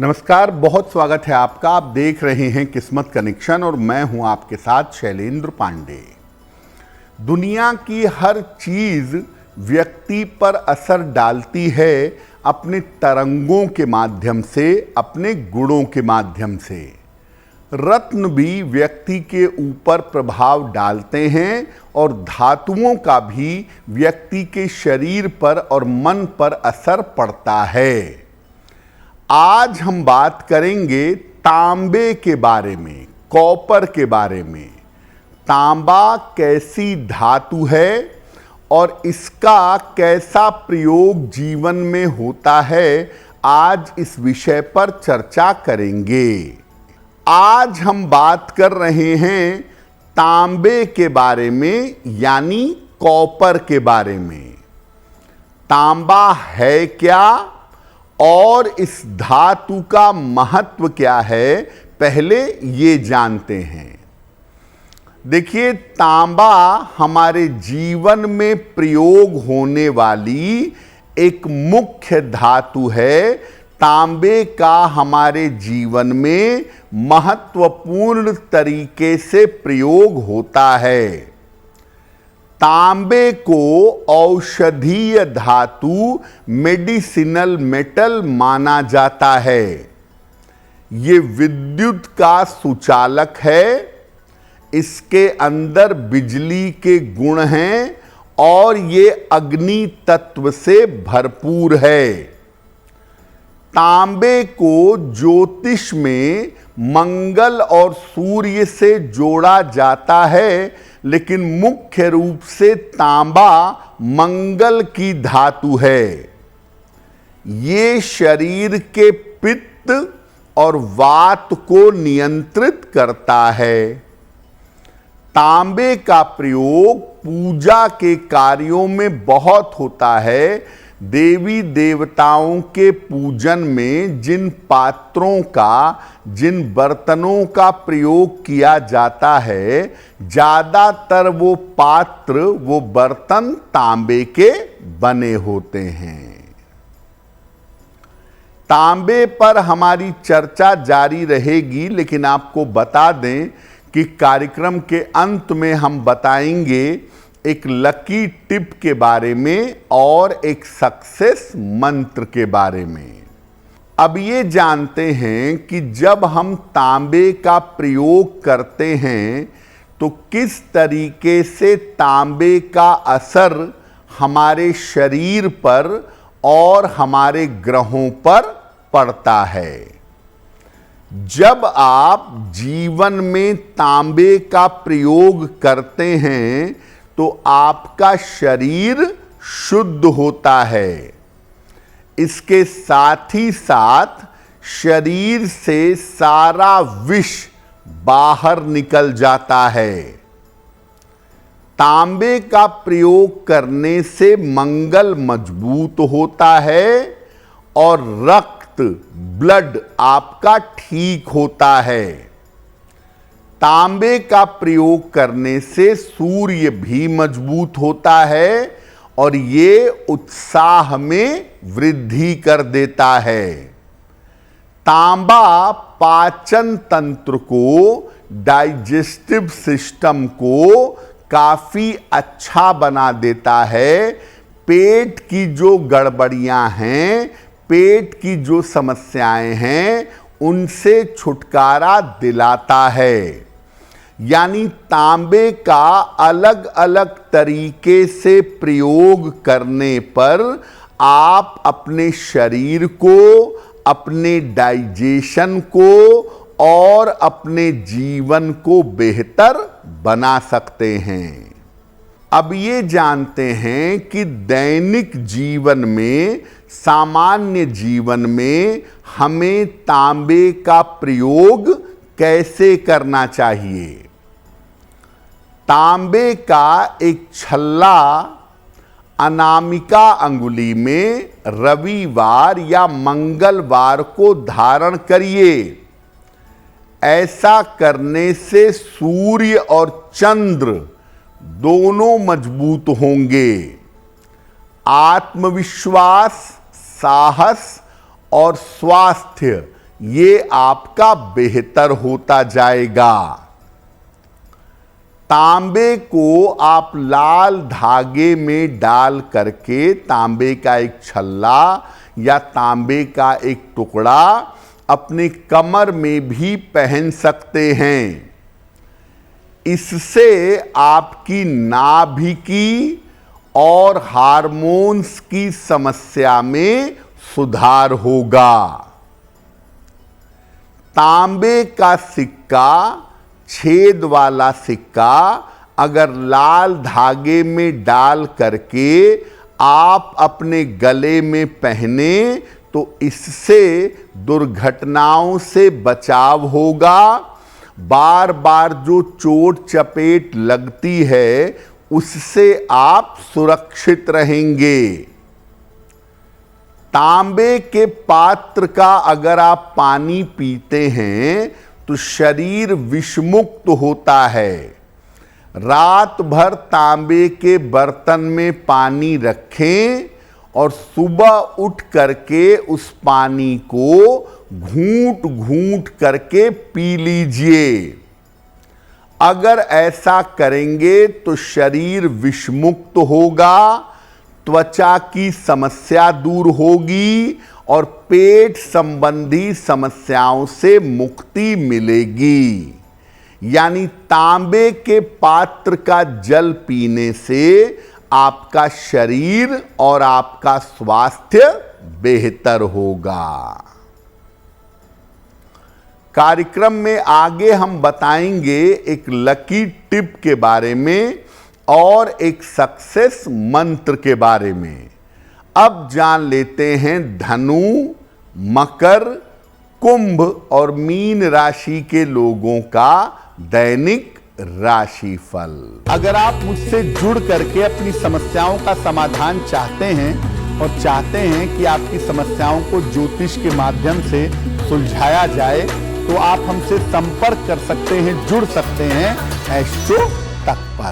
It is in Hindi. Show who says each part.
Speaker 1: नमस्कार, बहुत स्वागत है आपका। आप देख रहे हैं किस्मत कनेक्शन और मैं हूं आपके साथ शैलेंद्र पांडे। दुनिया की हर चीज व्यक्ति पर असर डालती है अपने तरंगों के माध्यम से, अपने गुणों के माध्यम से। रत्न भी व्यक्ति के ऊपर प्रभाव डालते हैं और धातुओं का भी व्यक्ति के शरीर पर और मन पर असर पड़ता है। आज हम बात करेंगे तांबे के बारे में, कॉपर के बारे में। तांबा कैसी धातु है और इसका कैसा प्रयोग जीवन में होता है, आज इस विषय पर चर्चा करेंगे। आज हम बात कर रहे हैं तांबे के बारे में, यानी कॉपर के बारे में। तांबा है क्या और इस धातु का महत्व क्या है, पहले ये जानते हैं। देखिए, तांबा हमारे जीवन में प्रयोग होने वाली एक मुख्य धातु है। तांबे का हमारे जीवन में महत्वपूर्ण तरीके से प्रयोग होता है। तांबे को औषधीय धातु, मेडिसिनल मेटल माना जाता है। ये विद्युत का सुचालक है, इसके अंदर बिजली के गुण हैं और ये अग्नि तत्व से भरपूर है। तांबे को ज्योतिष में मंगल और सूर्य से जोड़ा जाता है, लेकिन मुख्य रूप से तांबा मंगल की धातु है। ये शरीर के पित्त और वात को नियंत्रित करता है। तांबे का प्रयोग पूजा के कार्यों में बहुत होता है। देवी देवताओं के पूजन में जिन पात्रों का, जिन बर्तनों का प्रयोग किया जाता है, ज्यादातर वो पात्र, वो बर्तन तांबे के बने होते हैं। तांबे पर हमारी चर्चा जारी रहेगी, लेकिन आपको बता दें कि कार्यक्रम के अंत में हम बताएंगे एक लकी टिप के बारे में और एक सक्सेस मंत्र के बारे में। अब ये जानते हैं कि जब हम तांबे का प्रयोग करते हैं तो किस तरीके से तांबे का असर हमारे शरीर पर और हमारे ग्रहों पर पड़ता है। जब आप जीवन में तांबे का प्रयोग करते हैं तो आपका शरीर शुद्ध होता है। इसके साथ ही साथ शरीर से सारा विष बाहर निकल जाता है। तांबे का प्रयोग करने से मंगल मजबूत होता है और रक्त, ब्लड आपका ठीक होता है। तांबे का प्रयोग करने से सूर्य भी मजबूत होता है और ये उत्साह में वृद्धि कर देता है। तांबा पाचन तंत्र को, डाइजेस्टिव सिस्टम को काफी अच्छा बना देता है। पेट की जो गड़बड़ियां हैं, पेट की जो समस्याएं हैं, उनसे छुटकारा दिलाता है। यानी तांबे का अलग अलग तरीके से प्रयोग करने पर आप अपने शरीर को, अपने डाइजेशन को और अपने जीवन को बेहतर बना सकते हैं। अब ये जानते हैं कि दैनिक जीवन में, सामान्य जीवन में हमें तांबे का प्रयोग कैसे करना चाहिए। तांबे का एक छल्ला अनामिका अंगुली में रविवार या मंगलवार को धारण करिए। ऐसा करने से सूर्य और चंद्र दोनों मजबूत होंगे। आत्मविश्वास, साहस और स्वास्थ्य ये आपका बेहतर होता जाएगा। तांबे को आप लाल धागे में डाल करके तांबे का एक छल्ला या तांबे का एक टुकड़ा अपने कमर में भी पहन सकते हैं। इससे आपकी नाभि की और हार्मोन्स की समस्या में सुधार होगा। तांबे का सिक्का, छेद वाला सिक्का अगर लाल धागे में डाल करके आप अपने गले में पहने तो इससे दुर्घटनाओं से बचाव होगा। बार बार जो चोट चपेट लगती है उससे आप सुरक्षित रहेंगे। तांबे के पात्र का अगर आप पानी पीते हैं तो शरीर विषमुक्त होता है। रात भर तांबे के बर्तन में पानी रखें और सुबह उठ करके उस पानी को घूंट घूंट करके पी लीजिए। अगर ऐसा करेंगे तो शरीर विषमुक्त होगा, त्वचा की समस्या दूर होगी और पेट संबंधी समस्याओं से मुक्ति मिलेगी। यानी तांबे के पात्र का जल पीने से आपका शरीर और आपका स्वास्थ्य बेहतर होगा। कार्यक्रम में आगे हम बताएंगे एक लकी टिप के बारे में और एक सक्सेस मंत्र के बारे में। अब जान लेते हैं धनु, मकर, कुंभ और मीन राशि के लोगों का दैनिक राशिफल। अगर आप मुझसे जुड़ करके अपनी समस्याओं का समाधान चाहते हैं और चाहते हैं कि आपकी समस्याओं को ज्योतिष के माध्यम से सुलझाया जाए तो आप हमसे संपर्क कर सकते हैं, जुड़ सकते हैं एस्ट्रो तक पर।